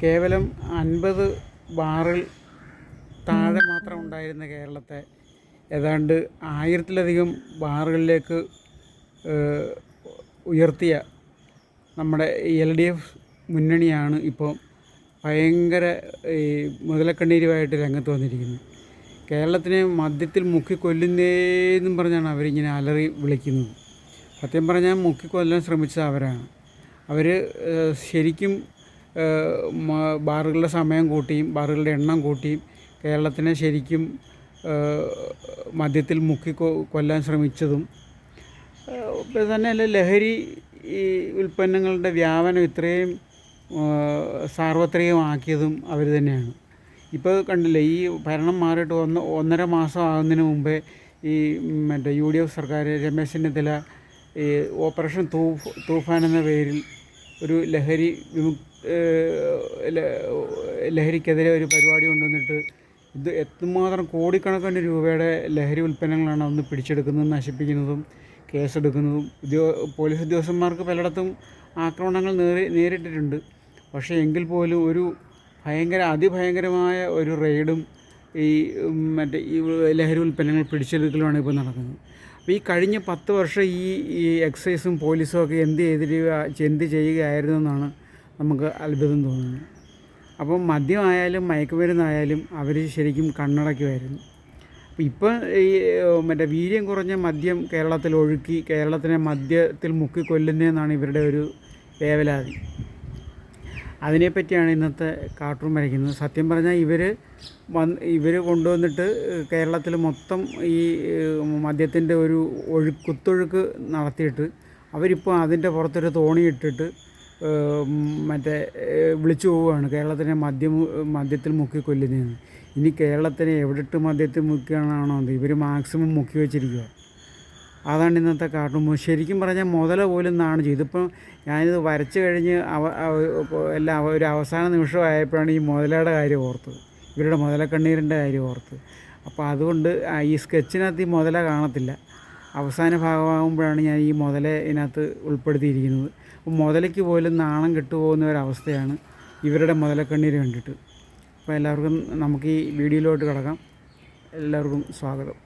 കേവലം 50 ബാറിൽ താഴെ മാത്രം ഉണ്ടായിരുന്ന കേരളത്തെ ഏതാണ്ട് 1000-ലധികം ബാറുകളിലേക്ക് ഉയർത്തിയ നമ്മുടെ LDF മുന്നണിയാണ് ഇപ്പോൾ ഭയങ്കര മുതലക്കണ്ണീരുമായിട്ട് രംഗത്ത് വന്നിരിക്കുന്നത്. കേരളത്തിനെ മദ്യത്തിൽ മുക്കിക്കൊല്ലുന്നേന്നും പറഞ്ഞാണ് അവരിങ്ങനെ അലറി വിളിക്കുന്നത്. സത്യം പറഞ്ഞാൽ മുക്കിക്കൊല്ലാൻ ശ്രമിച്ചത് അവരാണ്. അവർ ശരിക്കും ബാറുകളുടെ സമയം കൂട്ടിയും ബാറുകളുടെ എണ്ണം കൂട്ടിയും കേരളത്തിനെ ശരിക്കും മദ്യത്തിൽ കൊല്ലാൻ ശ്രമിച്ചതും തന്നെയല്ല, ലഹരി ഉൽപ്പന്നങ്ങളുടെ വ്യാപനം ഇത്രയും സാർവത്രികമാക്കിയതും അവർ തന്നെയാണ്. ഇപ്പോൾ കണ്ടില്ലേ, ഈ ഭരണം മാറിയിട്ട് 1.5 മാസം ആകുന്നതിന് മുമ്പേ ഈ UDF സർക്കാർ, രമേശ് ചെന്നിത്തല ഈ ഓപ്പറേഷൻ തൂഫാൻ എന്ന പേരിൽ ഒരു ലഹരിക്കെതിരെ ഒരു പരിപാടി കൊണ്ടുവന്നിട്ട് ഇത് എത്രമാത്രം കോടിക്കണക്കിന് രൂപയുടെ ലഹരി ഉൽപ്പന്നങ്ങളാണ് അന്ന് പിടിച്ചെടുക്കുന്നതും നശിപ്പിക്കുന്നതും കേസെടുക്കുന്നതും. പോലീസ് ഉദ്യോഗസ്ഥന്മാർക്ക് പലയിടത്തും ആക്രമണങ്ങൾ നേരിട്ടിട്ടുണ്ട്. പക്ഷേ എങ്കിൽ പോലും ഒരു അതിഭയങ്കരമായ ഒരു റെയ്ഡും ഈ ലഹരി ഉൽപ്പന്നങ്ങൾ പിടിച്ചെടുക്കലുമാണ് ഇപ്പോൾ നടക്കുന്നത്. അപ്പോൾ ഈ കഴിഞ്ഞ 10 വർഷം ഈ എക്സൈസും പോലീസും ഒക്കെ എന്ത് ചെയ്യുകയായിരുന്നു എന്നാണ് നമുക്ക് അത്ഭുതം തോന്നുന്നത്. അപ്പം മദ്യമായാലും മയക്കുമരുന്നായാലും അവർ ശരിക്കും കണ്ണടയ്ക്കുമായിരുന്നു. അപ്പോൾ ഇപ്പം ഈ വീര്യം കുറഞ്ഞ മദ്യം കേരളത്തിൽ ഒഴുക്കി കേരളത്തിനെ മദ്യത്തിൽ മുക്കിക്കൊല്ലുന്നതെന്നാണ് ഇവരുടെ ഒരു വേവലാതി. അതിനെപ്പറ്റിയാണ് ഇന്നത്തെ കാർട്ടൂൺ വരയ്ക്കുന്നത്. സത്യം പറഞ്ഞാൽ ഇവർ കൊണ്ടുവന്നിട്ട് കേരളത്തിൽ മൊത്തം ഈ മദ്യത്തിൻ്റെ ഒരു കുത്തൊഴുക്ക് നടത്തിയിട്ട് അവരിപ്പോൾ അതിൻ്റെ പുറത്തൊരു തോണിയിട്ടിട്ട് വിളിച്ചു പോവുകയാണ് കേരളത്തിനെ മദ്യത്തിൽ മുക്കിക്കൊല്ലുന്നതെന്ന്. ഇനി കേരളത്തിനെ എവിടിട്ട് മദ്യത്തിൽ മുക്കുകയാണോ ഇവർ മാക്സിമം മുക്കി വെച്ചിരിക്കുക. അതാണ് ഇന്നത്തെ കാർട്ടൂൺ. ശരിക്കും പറഞ്ഞാൽ മുതല പോലും നാണം ചെയ്തു. ഇതിപ്പം ഞാനിത് വരച്ച് കഴിഞ്ഞ് ഒരു അവസാന നിമിഷമായപ്പോഴാണ് ഈ മുതലയുടെ കാര്യം ഓർത്തത്, ഇവരുടെ മുതലക്കണ്ണീരിൻ്റെ കാര്യം ഓർത്തത്. അപ്പോൾ അതുകൊണ്ട് ഈ സ്കെച്ചിനകത്ത് ഈ മുതല കാണത്തില്ല. അവസാന ഭാഗമാകുമ്പോഴാണ് ഞാൻ ഈ മുതല ഇതിനകത്ത് ഉൾപ്പെടുത്തിയിരിക്കുന്നത്. അപ്പോൾ മുതലയ്ക്ക് പോലും നാണം കെട്ടുപോകുന്ന ഒരവസ്ഥയാണ് ഇവരുടെ മുതലക്കണ്ണീര് കണ്ടിട്ട്. അപ്പോൾ എല്ലാവർക്കും നമുക്ക് ഈ വീഡിയോയിലോട്ട് കിടക്കാം. എല്ലാവർക്കും സ്വാഗതം.